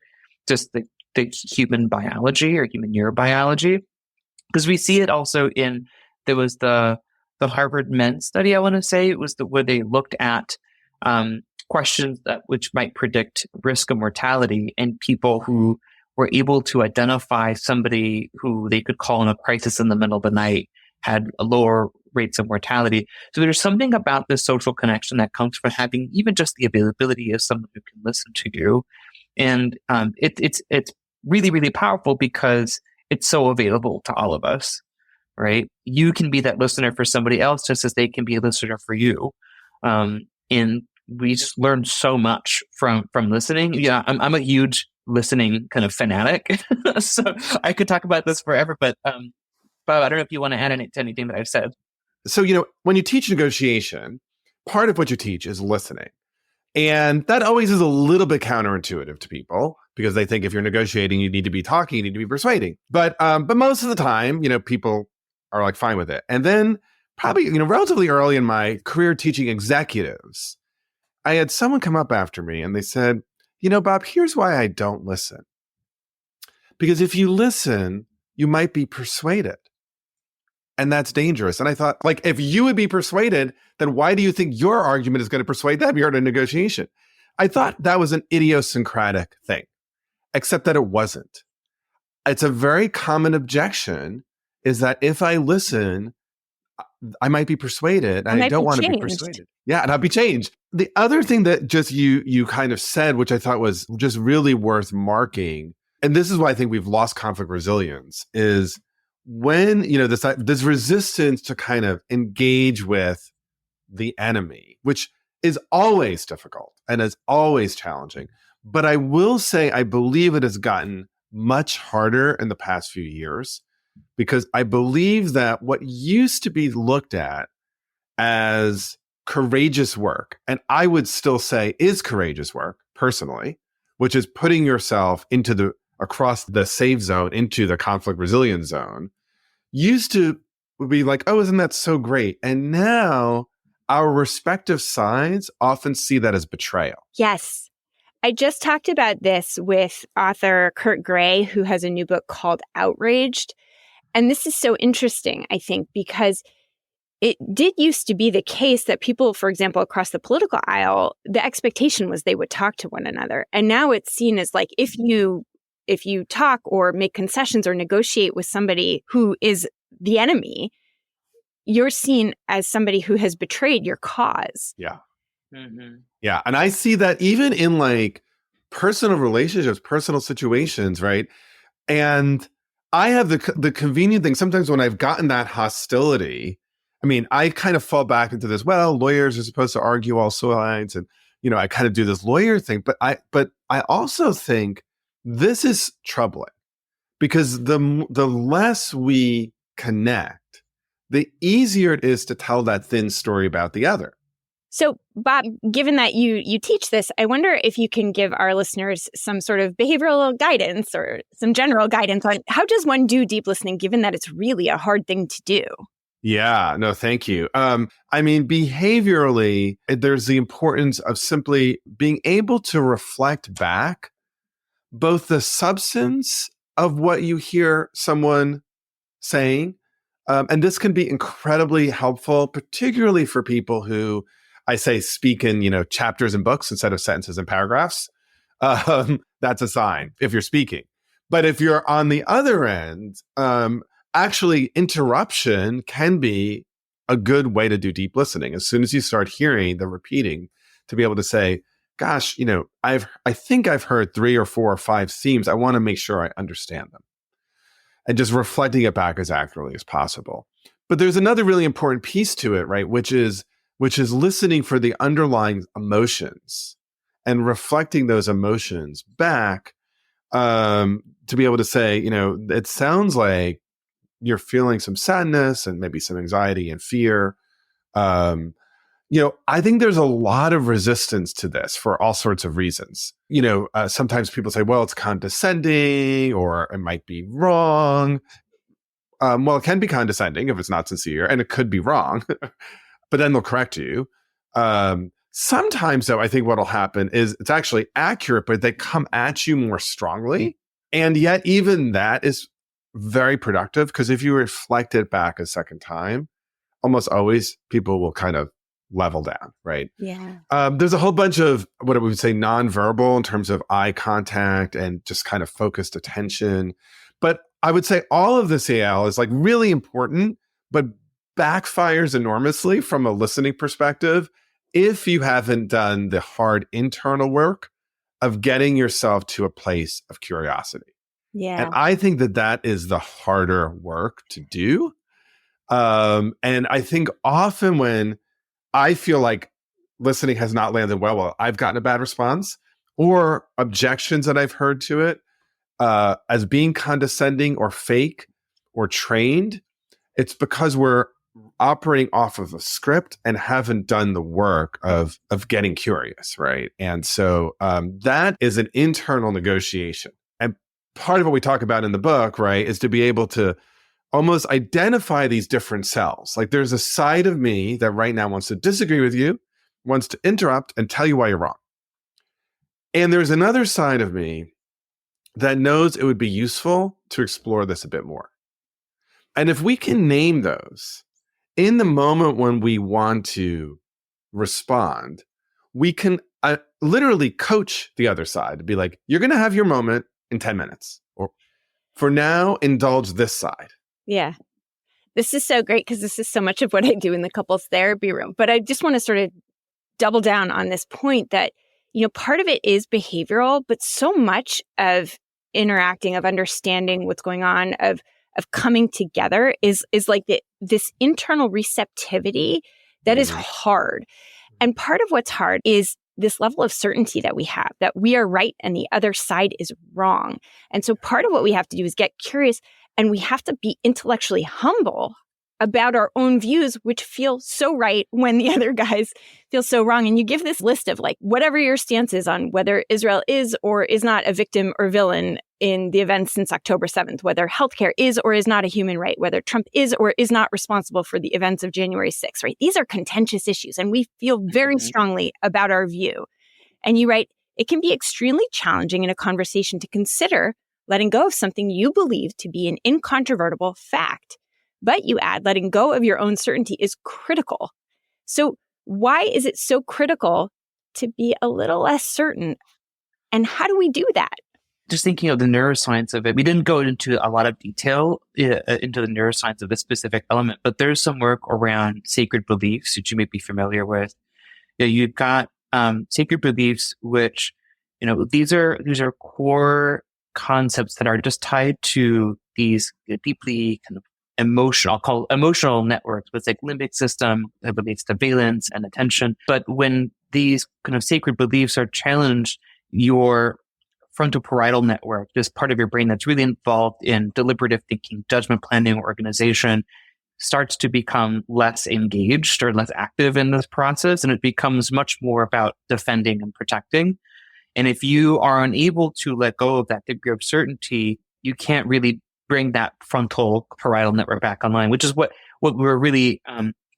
just the human biology or human neurobiology. Because we see it also there was the Harvard Men's study, I want to say, it was where they looked at questions which might predict risk of mortality, and people who were able to identify somebody who they could call in a crisis in the middle of the night had lower rates of mortality. So there's something about this social connection that comes from having even just the availability of someone who can listen to you. And it's really, really powerful because it's so available to all of us, right? You can be that listener for somebody else just as they can be a listener for you. And we just learn so much from listening. Yeah, I'm a huge listening kind of fanatic. So I could talk about this forever, but Bob, I don't know if you want to add to anything that I've said. So, when you teach negotiation, part of what you teach is listening. And that always is a little bit counterintuitive to people because they think if you're negotiating, you need to be talking, you need to be persuading. But most of the time, people are like fine with it. And then probably, relatively early in my career teaching executives, I had someone come up after me and they said, Bob, here's why I don't listen. Because if you listen, you might be persuaded. And that's dangerous. And I thought, if you would be persuaded, then why do you think your argument is going to persuade them? You're in a negotiation. I thought that was an idiosyncratic thing, except that it wasn't. It's a very common objection is that if I listen, I might be persuaded and I don't want to be persuaded. Yeah, and I'll be changed. The other thing that just you kind of said, which I thought was just really worth marking, and this is why I think we've lost conflict resilience, is when, this resistance to kind of engage with the enemy, which is always difficult and is always challenging. But I will say, I believe it has gotten much harder in the past few years because I believe that what used to be looked at as courageous work, and I would still say is courageous work personally, which is putting yourself across the safe zone into the conflict resilience zone, used to be like, oh, isn't that so great? And now our respective sides often see that as betrayal. Yes. I just talked about this with author Kurt Gray, who has a new book called Outraged. And this is so interesting, I think, because it did used to be the case that people, for example, across the political aisle, the expectation was they would talk to one another. And now it's seen as like, if you talk or make concessions or negotiate with somebody who is the enemy, you're seen as somebody who has betrayed your cause. Yeah. Mm-hmm. Yeah. And I see that even in personal relationships, personal situations, right? And I have the convenient thing. Sometimes when I've gotten that hostility, I kind of fall back into this, well, lawyers are supposed to argue all sides. And, I kind of do this lawyer thing. But I also think this is troubling because the less we connect, the easier it is to tell that thin story about the other. So, Bob, given that you teach this, I wonder if you can give our listeners some sort of behavioral guidance or some general guidance on how does one do deep listening, given that it's really a hard thing to do? Yeah, no, thank you. Behaviorally, there's the importance of simply being able to reflect back both the substance of what you hear someone saying, and this can be incredibly helpful, particularly for people who I say speak in, chapters and books instead of sentences and paragraphs. That's a sign if you're speaking. But if you're on the other end, actually interruption can be a good way to do deep listening. As soon as you start hearing the repeating, to be able to say, gosh, I think I've heard 3 or 4 or 5 themes. I want to make sure I understand them. And just reflecting it back as accurately as possible. But there's another really important piece to it, right? Which is listening for the underlying emotions and reflecting those emotions back to be able to say, it sounds like you're feeling some sadness and maybe some anxiety and fear. I think there's a lot of resistance to this for all sorts of reasons. Sometimes people say, well, it's condescending or it might be wrong. Well, it can be condescending if it's not sincere, and it could be wrong, but then they'll correct you. Sometimes, though, I think what'll happen is it's actually accurate, but they come at you more strongly. And yet even that is very productive, because if you reflect it back a second time, almost always people will kind of level down, right? Yeah. There's a whole bunch of what we would say nonverbal in terms of eye contact and just kind of focused attention. But I would say all of this, Yael, is like really important, but backfires enormously from a listening perspective if you haven't done the hard internal work of getting yourself to a place of curiosity. Yeah. And I think that is the harder work to do. And I think often when I feel like listening has not landed well, I've gotten a bad response or objections that I've heard to it as being condescending or fake or trained, it's because we're operating off of a script and haven't done the work of getting curious, right? And so that is an internal negotiation. And part of what we talk about in the book, right, is to be able to almost identify these different selves. Like there's a side of me that right now wants to disagree with you, wants to interrupt and tell you why you're wrong. And there's another side of me that knows it would be useful to explore this a bit more. And if we can name those in the moment when we want to respond, we can literally coach the other side to be like, you're going to have your moment in 10 minutes. Or for now, indulge this side. Yeah. This is so great because this is so much of what I do in the couples therapy room. But I just want to sort of double down on this point that, part of it is behavioral, but so much of interacting, of understanding what's going on, of coming together is like this internal receptivity that is hard. And part of what's hard is this level of certainty that we have, that we are right and the other side is wrong. And so part of what we have to do is get curious, and we have to be intellectually humble about our own views, which feel so right when the other guys feel so wrong. And you give this list of like, whatever your stance is on whether Israel is or is not a victim or villain in the events since October 7th, whether healthcare is or is not a human right, whether Trump is or is not responsible for the events of January 6th, right? These are contentious issues, and we feel very strongly about our view. And you write, it can be extremely challenging in a conversation to consider letting go of something you believe to be an incontrovertible fact. But you add, letting go of your own certainty is critical. So why is it so critical to be a little less certain? And how do we do that? Just thinking of the neuroscience of it, we didn't go into a lot of detail into the neuroscience of this specific element, but there's some work around sacred beliefs that you may be familiar with. You've got sacred beliefs, which, these are core concepts that are just tied to these deeply kind of emotional, I'll call emotional networks, but it's like limbic system that relates to valence and attention. But when these kind of sacred beliefs are challenged, your frontoparietal network, this part of your brain that's really involved in deliberative thinking, judgment planning, organization, starts to become less engaged or less active in this process. And it becomes much more about defending and protecting. And if you are unable to let go of that degree of certainty, you can't really bring that frontal parietal network back online, which is what we're really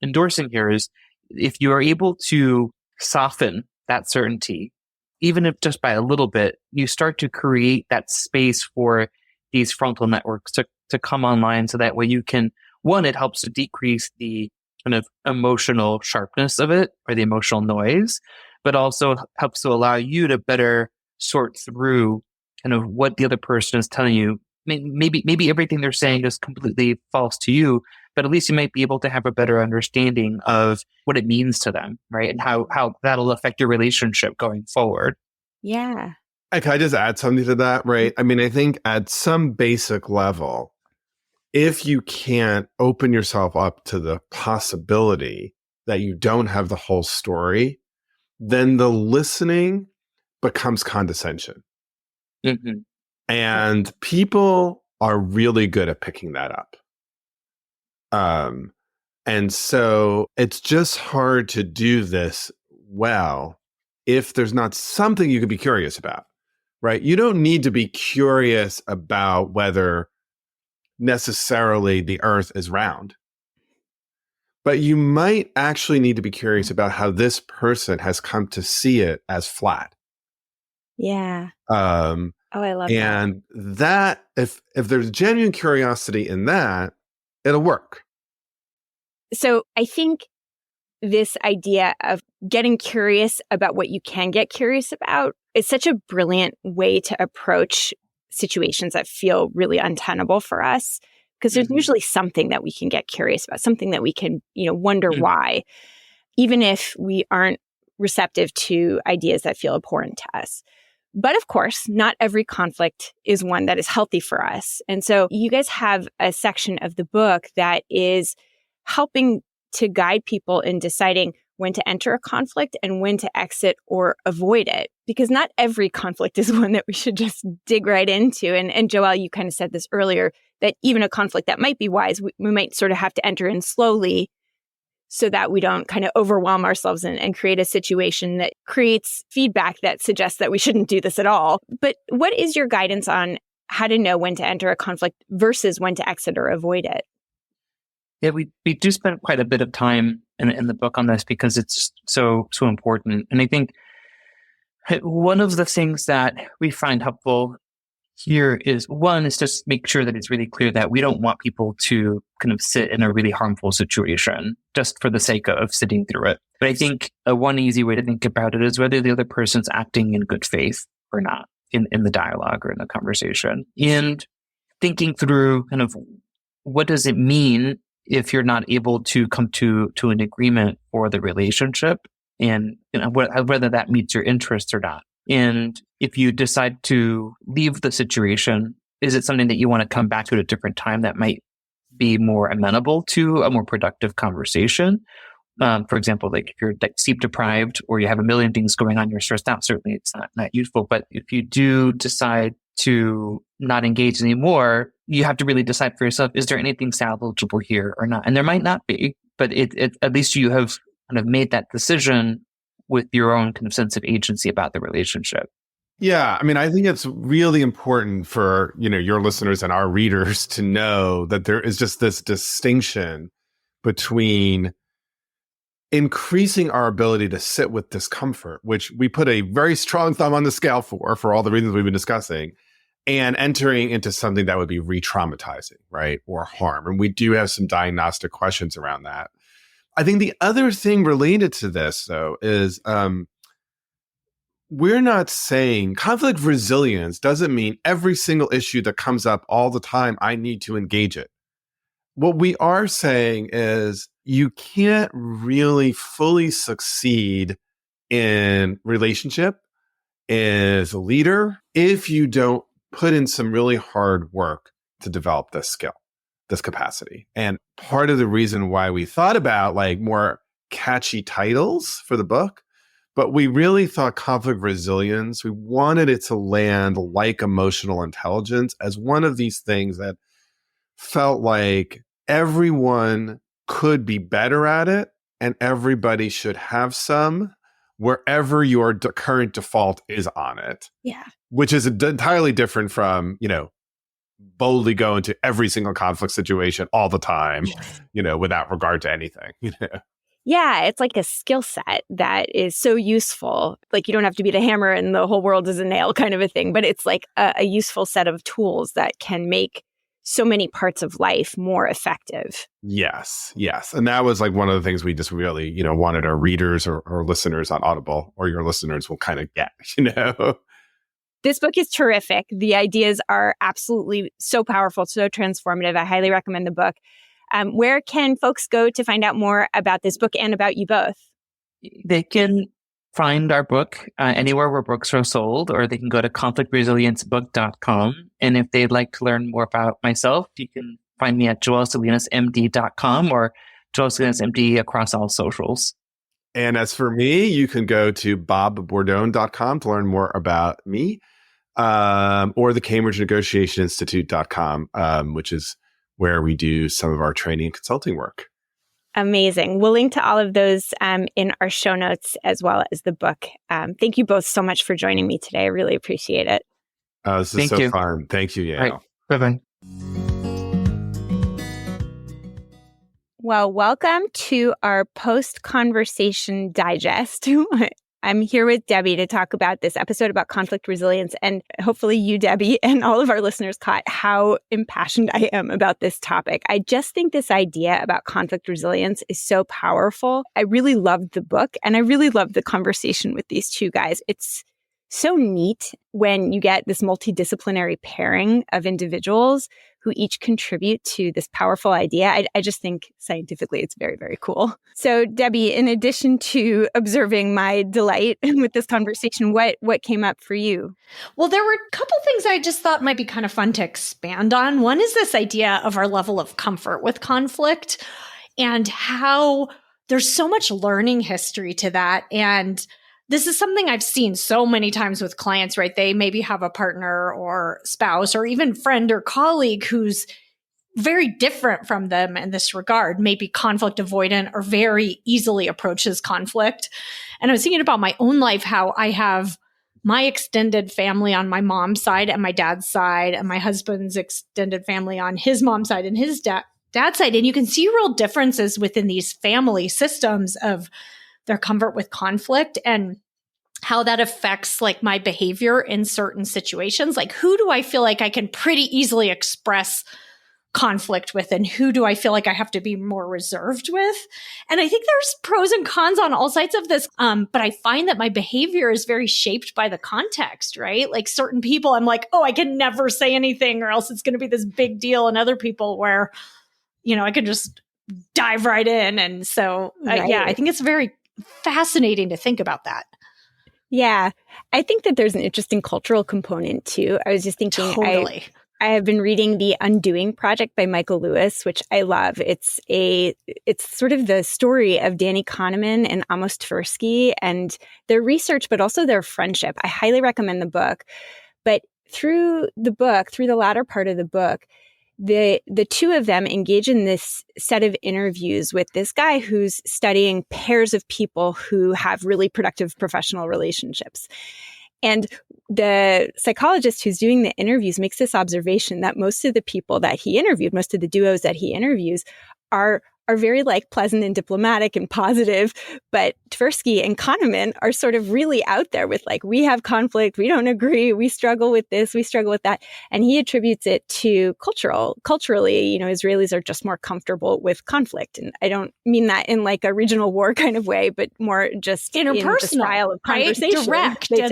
endorsing here is if you are able to soften that certainty, even if just by a little bit, you start to create that space for these frontal networks to come online so that way you can, one, it helps to decrease the kind of emotional sharpness of it or the emotional noise, but also helps to allow you to better sort through kind of what the other person is telling you. Maybe everything they're saying is completely false to you, but at least you might be able to have a better understanding of what it means to them, right? And how that'll affect your relationship going forward. Yeah. Can I just add something to that, right? I mean, I think at some basic level, if you can't open yourself up to the possibility that you don't have the whole story, then the listening becomes condescension. Mm-hmm. And people are really good at picking that up. And so it's just hard to do this well if there's not something you could be curious about, right? You don't need to be curious about whether necessarily the earth is round, but you might actually need to be curious about how this person has come to see it as flat. Yeah. Oh, I love that. And that, if there's genuine curiosity in that, it'll work. So I think this idea of getting curious about what you can get curious about is such a brilliant way to approach situations that feel really untenable for us, because there's usually something that we can get curious about, something that we can, wonder why, even if we aren't receptive to ideas that feel abhorrent to us. But of course, not every conflict is one that is healthy for us. And so you guys have a section of the book that is helping to guide people in deciding when to enter a conflict and when to exit or avoid it. Because not every conflict is one that we should just dig right into. And Joelle, you kind of said this earlier, that even a conflict that might be wise, we might sort of have to enter in slowly so that we don't kind of overwhelm ourselves and create a situation that creates feedback that suggests that we shouldn't do this at all. But what is your guidance on how to know when to enter a conflict versus when to exit or avoid it? Yeah, we do spend quite a bit of time in the book on this because it's so important. And I think one of the things that we find helpful here is just make sure that it's really clear that we don't want people to kind of sit in a really harmful situation just for the sake of sitting through it. But I think one easy way to think about it is whether the other person's acting in good faith or not in the dialogue or in the conversation. And thinking through kind of what does it mean if you're not able to come to an agreement for the relationship, and whether that meets your interests or not. And if you decide to leave the situation, is it something that you want to come back to at a different time that might be more amenable to a more productive conversation? For example, like if you're sleep deprived or you have a million things going on, you're stressed out, certainly it's not useful. But if you do decide to not engage anymore, you have to really decide for yourself, is there anything salvageable here or not? And there might not be, but at least you have kind of made that decision with your own kind of sense of agency about the relationship. Yeah, I mean, I think it's really important for, your listeners and our readers to know that there is just this distinction between increasing our ability to sit with discomfort, which we put a very strong thumb on the scale for all the reasons we've been discussing, and entering into something that would be re-traumatizing, right? Or harm. And we do have some diagnostic questions around that. I think the other thing related to this, though, is we're not saying conflict resilience doesn't mean every single issue that comes up all the time, I need to engage it. What we are saying is you can't really fully succeed in relationship as a leader if you don't put in some really hard work to develop this skill, this capacity. And part of the reason why we thought about like more catchy titles for the book, but we really thought conflict resilience, we wanted it to land like emotional intelligence as one of these things that felt like everyone could be better at it and everybody should have some wherever your current default is on it. Yeah. Which is entirely different from, boldly go into every single conflict situation all the time, without regard to anything. Yeah, it's like a skill set that is so useful. Like you don't have to beat a hammer and the whole world is a nail kind of a thing, but it's like a useful set of tools that can make so many parts of life more effective. Yes. And that was like one of the things we just really, wanted our readers or listeners on Audible, or your listeners will kind of get, This book is terrific. The ideas are absolutely so powerful, so transformative. I highly recommend the book. Where can folks go to find out more about this book and about you both? They can find our book anywhere where books are sold, or they can go to conflictresilience.book.com. And if they'd like to learn more about myself, you can find me at joelsalinas.md.com or joelsalinas.md across all socials. And as for me, you can go to bobbordone.com to learn more about me, or the Cambridge Negotiation Institute.com, which is where we do some of our training and consulting work. Amazing. We'll link to all of those in our show notes as well as the book. Thank you both so much for joining me today. I really appreciate it. This is so fun. Thank you, Yael. Right. Bye-bye. Well, welcome to our post-conversation digest. I'm here with Debbie to talk about this episode about conflict resilience. And hopefully you, Debbie, and all of our listeners caught how impassioned I am about this topic. I just think this idea about conflict resilience is so powerful. I really loved the book, and I really loved the conversation with these two guys. It's so neat when you get this multidisciplinary pairing of individuals who each contribute to this powerful idea. I just think scientifically it's very, very cool. So, Debbie, in addition to observing my delight with this conversation, what came up for you? Well, there were a couple things I just thought might be kind of fun to expand on. One is this idea of our level of comfort with conflict and how there's so much learning history to that. And this is something I've seen so many times with clients, right? They maybe have a partner or spouse or even friend or colleague who's very different from them in this regard, maybe conflict avoidant or very easily approaches conflict. And I was thinking about my own life, how I have my extended family on my mom's side and my dad's side, and my husband's extended family on his mom's side and his dad's side. And you can see real differences within these family systems of their comfort with conflict and how that affects like my behavior in certain situations. Like, who do I feel like I can pretty easily express conflict with, and who do I feel like I have to be more reserved with? And I think there's pros and cons on all sides of this. But I find that my behavior is very shaped by the context, right? Like certain people, I'm like, oh, I can never say anything or else it's going to be this big deal. And other people where, I can just dive right in. And so, I think it's very fascinating to think about that. Yeah, I think that there's an interesting cultural component too. I was just thinking, totally. I have been reading The Undoing Project by Michael Lewis, which I love. It's sort of the story of Danny Kahneman and Amos Tversky and their research, but also their friendship. I highly recommend the book. But through the latter part of the book, the two of them engage in this set of interviews with this guy who's studying pairs of people who have really productive professional relationships. And the psychologist who's doing the interviews makes this observation that most of the people that he interviewed, most of the duos that he interviews are very like pleasant and diplomatic and positive, but Tversky and Kahneman are sort of really out there with like, we have conflict, we don't agree, we struggle with this, we struggle with that. And he attributes it to culturally, Israelis are just more comfortable with conflict. And I don't mean that in like a regional war kind of way, but more just interpersonal, in the style of conversation. Right? Direct and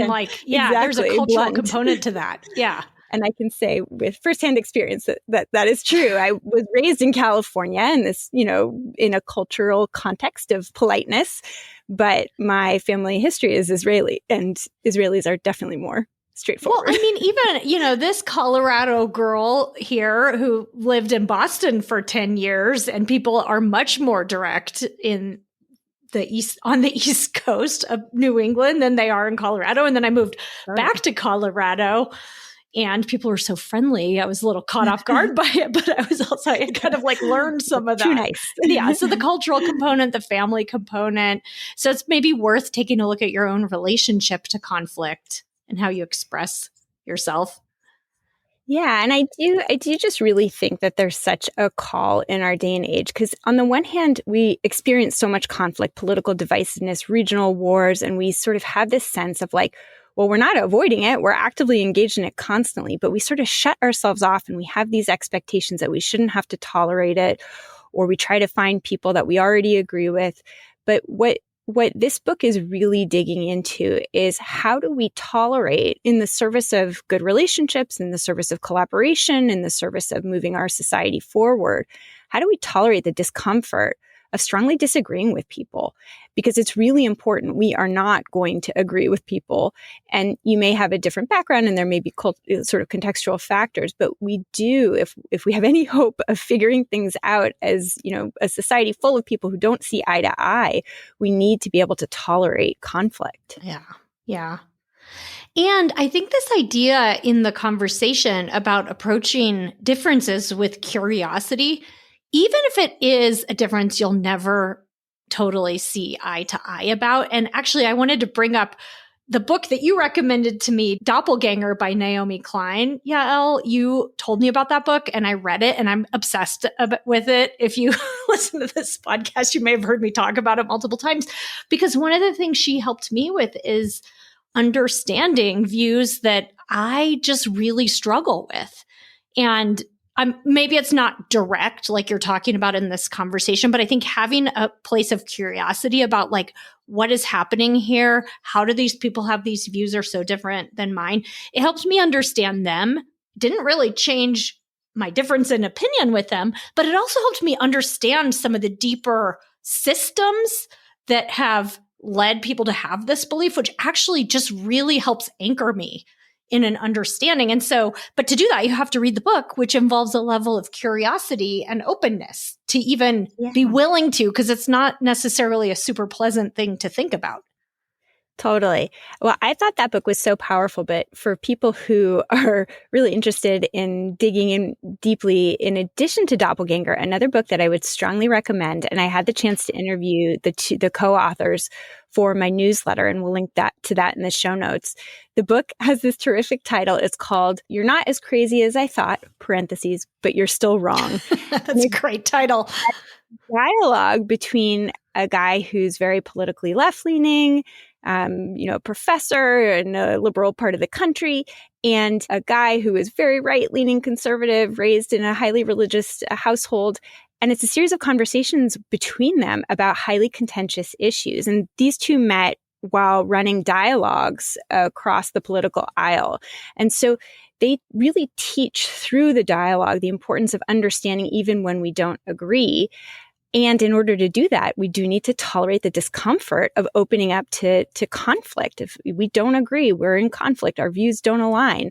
there's a cultural blunt component to that. Yeah. And I can say with firsthand experience that is true. I was raised in California and this, in a cultural context of politeness, but my family history is Israeli, and Israelis are definitely more straightforward. Well, I mean, even, this Colorado girl here who lived in Boston for 10 years, and people are much more direct on the East Coast of New England than they are in Colorado. And then I moved back to Colorado. And people were so friendly. I was a little caught off guard by it, but I had kind of like learned some of that. Too nice. Yeah. So the cultural component, the family component. So it's maybe worth taking a look at your own relationship to conflict and how you express yourself. Yeah. And I do just really think that there's such a call in our day and age, because on the one hand, we experience so much conflict, political divisiveness, regional wars, and we sort of have this sense of like, well, we're not avoiding it. We're actively engaged in it constantly, but we sort of shut ourselves off and we have these expectations that we shouldn't have to tolerate it, or we try to find people that we already agree with. But what this book is really digging into is how do we tolerate, in the service of good relationships, in the service of collaboration, in the service of moving our society forward, how do we tolerate the discomfort of strongly disagreeing with people? Because it's really important. We are not going to agree with people. And you may have a different background and there may be sort of contextual factors, but we do, if we have any hope of figuring things out as, a society full of people who don't see eye to eye, we need to be able to tolerate conflict. Yeah. Yeah. And I think this idea in the conversation about approaching differences with curiosity even if it is a difference you'll never totally see eye to eye about. And actually, I wanted to bring up the book that you recommended to me, Doppelganger by Naomi Klein. Yael, you told me about that book and I read it and I'm obsessed with it. If you listen to this podcast, you may have heard me talk about it multiple times, because one of the things she helped me with is understanding views that I just really struggle with. And maybe it's not direct like you're talking about in this conversation, but I think having a place of curiosity about like, what is happening here? How do these people have these views are so different than mine? It helped me understand them. Didn't really change my difference in opinion with them, but it also helped me understand some of the deeper systems that have led people to have this belief, which actually just really helps anchor me in an understanding. And so, but to do that, you have to read the book, which involves a level of curiosity and openness to even be willing to, because it's not necessarily a super pleasant thing to think about. Totally. Well, I thought that book was so powerful, but for people who are really interested in digging in deeply, in addition to Doppelganger, another book that I would strongly recommend, and I had the chance to interview the co-authors for my newsletter, and we'll link to that in the show notes. The book has this terrific title. It's called You're Not as Crazy as I Thought, parentheses, but You're Still Wrong. That's a great title. Dialogue between a guy who's very politically left-leaning, a professor in a liberal part of the country, and a guy who is very right-leaning conservative, raised in a highly religious household. And it's a series of conversations between them about highly contentious issues. And these two met while running dialogues across the political aisle. And so they really teach through the dialogue the importance of understanding even when we don't agree. And in order to do that, we do need to tolerate the discomfort of opening up to conflict. If we don't agree, we're in conflict, our views don't align.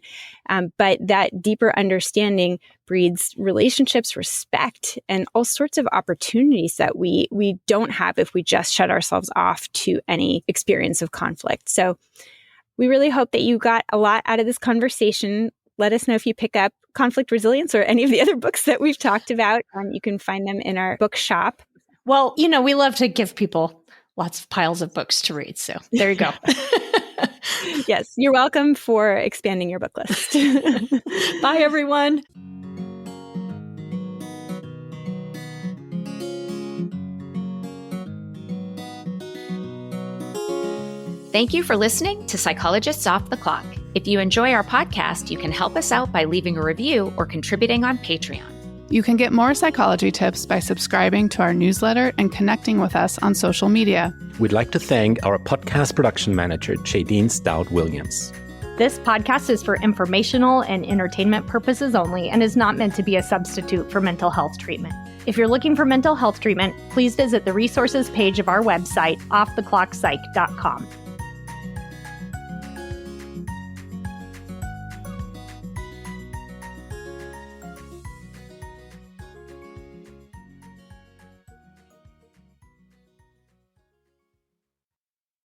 But that deeper understanding breeds relationships, respect, and all sorts of opportunities that we don't have if we just shut ourselves off to any experience of conflict. So we really hope that you got a lot out of this conversation. Let us know if you pick up Conflict Resilience or any of the other books that we've talked about. You can find them in our bookshop. Well, we love to give people lots of piles of books to read. So there you go. Yes, you're welcome for expanding your book list. Bye, everyone. Thank you for listening to Psychologists Off the Clock. If you enjoy our podcast, you can help us out by leaving a review or contributing on Patreon. You can get more psychology tips by subscribing to our newsletter and connecting with us on social media. We'd like to thank our podcast production manager, Jadine Stout-Williams. This podcast is for informational and entertainment purposes only and is not meant to be a substitute for mental health treatment. If you're looking for mental health treatment, please visit the resources page of our website, offtheclockpsych.com.